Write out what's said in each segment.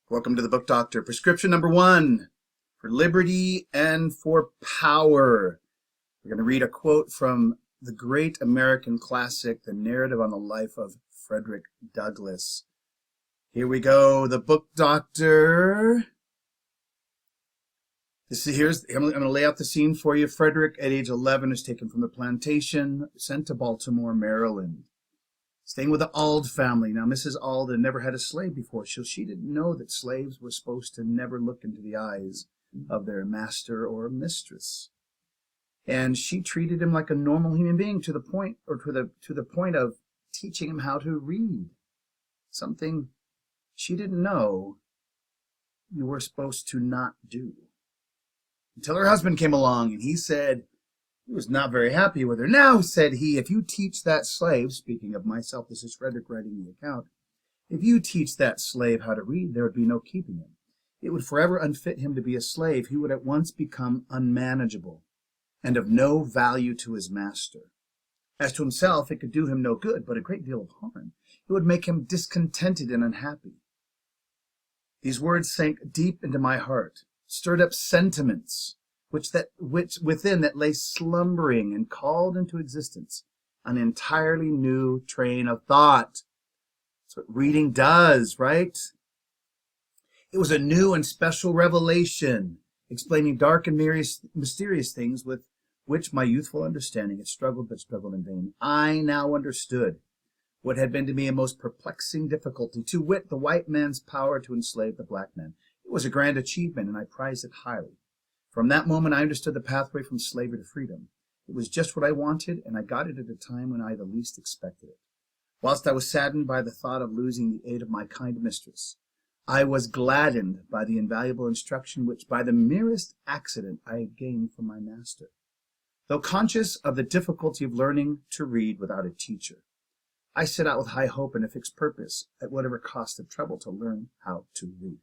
Welcome to the Book Doctor. Prescription number 1 for liberty and for power. We're going to read a quote from the great American classic, The Narrative on the Life of Frederick Douglass. Here we go, the Book Doctor. I'm going to lay out the scene for you. Frederick, at age 11, is taken from the plantation, sent to Baltimore, Maryland. Staying with the Auld family. Now, Mrs. Auld had never had a slave before, so she didn't know that slaves were supposed to never look into the eyes of their master or mistress. And she treated him like a normal human being to the point of teaching him how to read. Something she didn't know you were supposed to not do. Until her husband came along, and he said, he was not very happy with her. Now, said he, if you teach that slave, speaking of myself, this is Frederick writing the account, if you teach that slave how to read, there would be no keeping him. It would forever unfit him to be a slave. He would at once become unmanageable and of no value to his master. As to himself, it could do him no good, but a great deal of harm. It would make him discontented and unhappy. These words sank deep into my heart, stirred up sentiments which within that lay slumbering, and called into existence an entirely new train of thought. That's what reading does, right? It was a new and special revelation, explaining dark and mysterious things with which my youthful understanding had struggled, but struggled in vain. I now understood what had been to me a most perplexing difficulty, to wit, the white man's power to enslave the black man. It was a grand achievement, and I prized it highly. From that moment, I understood the pathway from slavery to freedom. It was just what I wanted, and I got it at a time when I the least expected it. Whilst I was saddened by the thought of losing the aid of my kind mistress, I was gladdened by the invaluable instruction which, by the merest accident, I had gained from my master. Though conscious of the difficulty of learning to read without a teacher, I set out with high hope and a fixed purpose, at whatever cost of trouble, to learn how to read.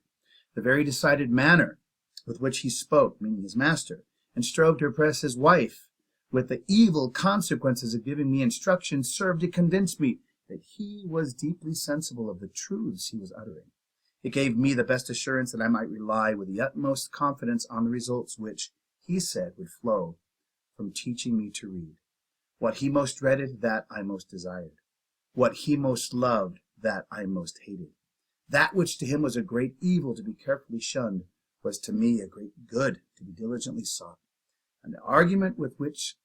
The very decided manner with which he spoke, meaning his master, and strove to impress his wife with the evil consequences of giving me instruction, served to convince me that he was deeply sensible of the truths he was uttering. It gave me the best assurance that I might rely with the utmost confidence on the results which, he said, would flow from teaching me to read. What he most dreaded, that I most desired. What he most loved, that I most hated. That which to him was a great evil to be carefully shunned, was to me a great good to be diligently sought. And the argument which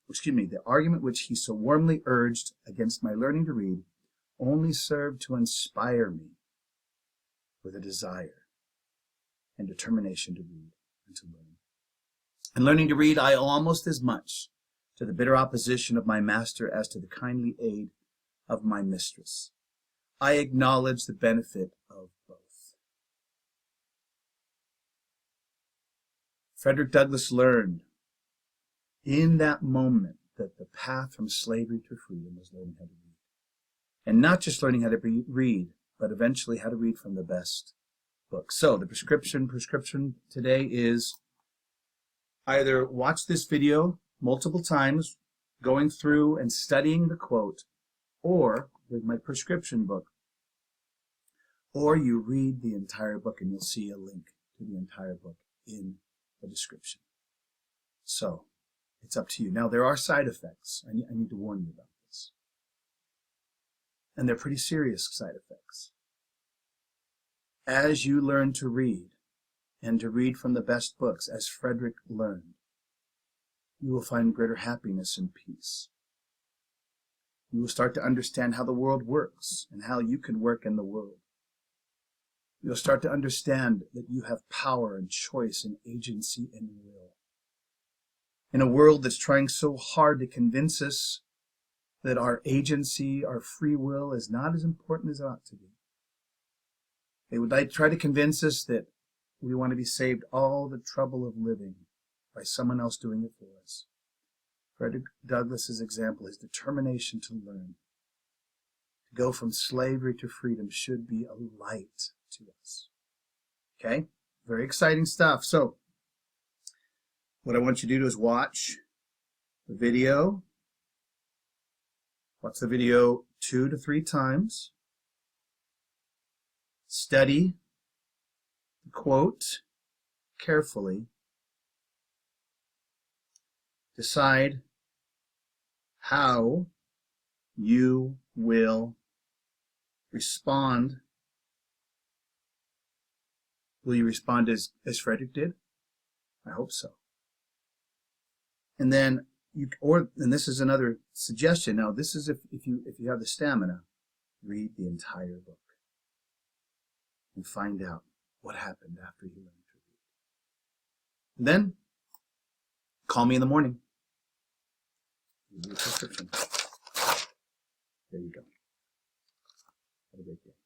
he so warmly urged against my learning to read only served to inspire me with a desire and determination to read and to learn. In learning to read, I owe almost as much to the bitter opposition of my master as to the kindly aid of my mistress. I acknowledge the benefit of both. Frederick Douglass learned in that moment that the path from slavery to freedom was learning how to read. And not just learning how to read, but eventually how to read from the best books. So the prescription today is either watch this video multiple times, going through and studying the quote, or with my prescription book, or you read the entire book, and you'll see a link to the entire book in the description. So it's up to you. Now, there are side effects. I need to warn you about this. And they're pretty serious side effects. As you learn to read, and to read from the best books, as Frederick learned, you will find greater happiness and peace. You will start to understand how the world works and how you can work in the world. You'll start to understand that you have power and choice and agency and will. In a world that's trying so hard to convince us that our agency, our free will, is not as important as it ought to be. They would try to convince us that we want to be saved all the trouble of living by someone else doing it for us. Frederick Douglass's example, his determination to learn, to go from slavery to freedom, should be a light to us. Okay? Very exciting stuff. So, what I want you to do is watch the video. Watch the video 2 to 3 times. Study quote carefully, decide how you will respond. Will you respond as Frederick did? I hope so. And then and this is another suggestion. Now, this is if you have the stamina, read the entire book and find out what happened after you learned to read. And then call me in the morning. Give you a prescription. There you go. Have a great day.